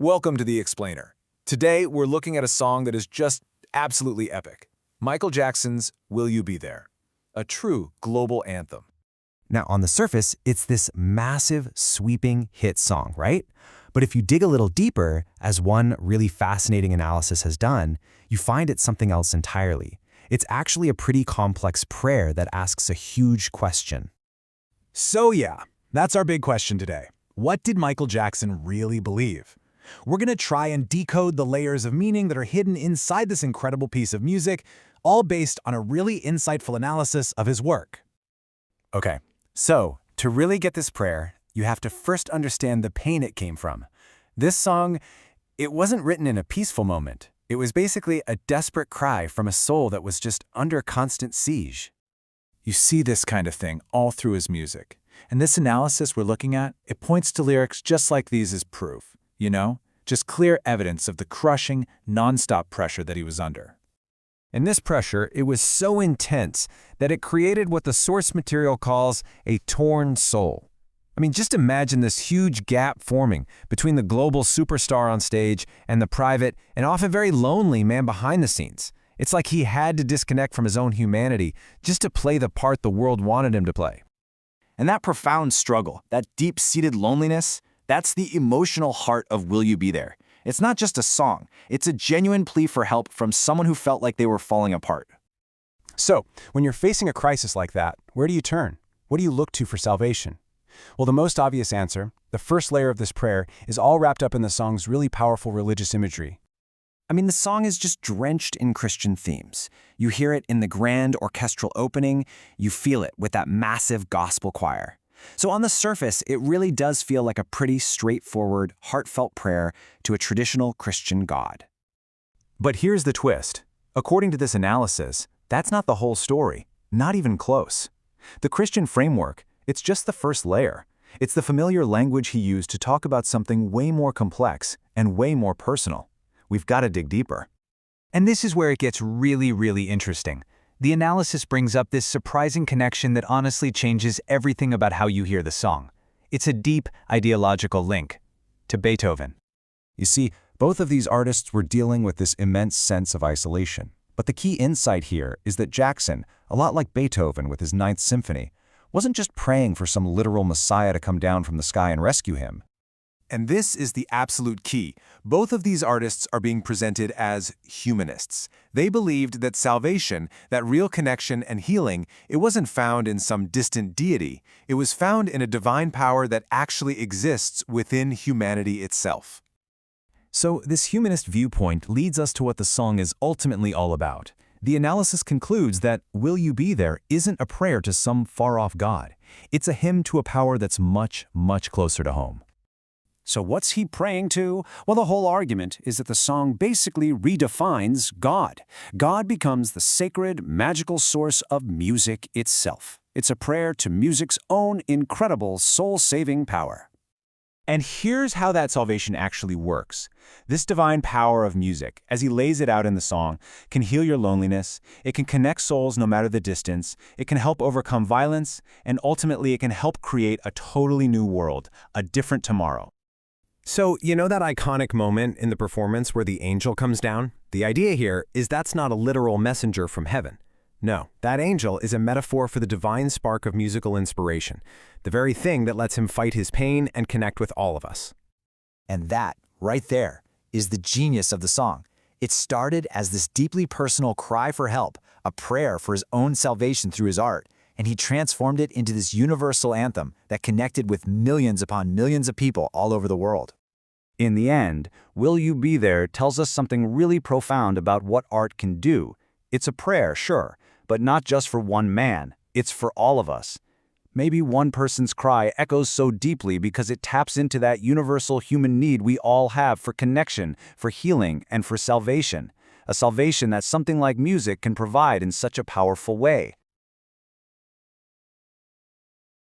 Welcome to The Explainer. Today, we're looking at a song that is just absolutely epic. Michael Jackson's Will You Be There? A true global anthem. Now, on the surface, it's this massive, sweeping hit song, right? But if you dig a little deeper, as one really fascinating analysis has done, you find it's something else entirely. It's actually a pretty complex prayer that asks a huge question. So yeah, that's our big question today. What did Michael Jackson really believe? We're going to try and decode the layers of meaning that are hidden inside this incredible piece of music, all based on a really insightful analysis of his work. Okay, so to really get this prayer, you have to first understand the pain it came from. This song, it wasn't written in a peaceful moment. It was basically a desperate cry from a soul that was just under constant siege. You see this kind of thing all through his music. And this analysis we're looking at, it points to lyrics just like these as proof. You know, just clear evidence of the crushing, nonstop pressure that he was under. And this pressure, it was so intense that it created what the source material calls a torn soul. I mean, just imagine this huge gap forming between the global superstar on stage and the private and often very lonely man behind the scenes. It's like he had to disconnect from his own humanity just to play the part the world wanted him to play. And that profound struggle, that deep-seated loneliness, that's the emotional heart of Will You Be There. It's not just a song, it's a genuine plea for help from someone who felt like they were falling apart. So, when you're facing a crisis like that, where do you turn? What do you look to for salvation? Well, the most obvious answer, the first layer of this prayer, is all wrapped up in the song's really powerful religious imagery. I mean, the song is just drenched in Christian themes. You hear it in the grand orchestral opening, you feel it with that massive gospel choir. So on the surface, it really does feel like a pretty straightforward, heartfelt prayer to a traditional Christian God. But here's the twist. According to this analysis, that's not the whole story, not even close. The Christian framework, it's just the first layer. It's the familiar language he used to talk about something way more complex and way more personal. We've got to dig deeper. And this is where it gets really interesting. The analysis brings up this surprising connection that honestly changes everything about how you hear the song. It's a deep ideological link to Beethoven. You see, both of these artists were dealing with this immense sense of isolation. But the key insight here is that Jackson, a lot like Beethoven with his Ninth Symphony, wasn't just praying for some literal messiah to come down from the sky and rescue him. And this is the absolute key. Both of these artists are being presented as humanists. They believed that salvation, that real connection and healing, it wasn't found in some distant deity. It was found in a divine power that actually exists within humanity itself. So this humanist viewpoint leads us to what the song is ultimately all about. The analysis concludes that Will You Be There isn't a prayer to some far-off God. It's a hymn to a power that's much closer to home. So what's he praying to? Well, the whole argument is that the song basically redefines God. God becomes the sacred, magical source of music itself. It's a prayer to music's own incredible soul-saving power. And here's how that salvation actually works. This divine power of music, as he lays it out in the song, can heal your loneliness, it can connect souls no matter the distance, it can help overcome violence, and ultimately it can help create a totally new world, a different tomorrow. So, you know that iconic moment in the performance where the angel comes down? The idea here is that's not a literal messenger from heaven. No, that angel is a metaphor for the divine spark of musical inspiration, the very thing that lets him fight his pain and connect with all of us. And that, right there, is the genius of the song. It started as this deeply personal cry for help, a prayer for his own salvation through his art, and he transformed it into this universal anthem that connected with millions upon millions of people all over the world. In the end, Will You Be There tells us something really profound about what art can do. It's a prayer, sure, but not just for one man, it's for all of us. Maybe one person's cry echoes so deeply because it taps into that universal human need we all have for connection, for healing, and for salvation. A salvation that something like music can provide in such a powerful way.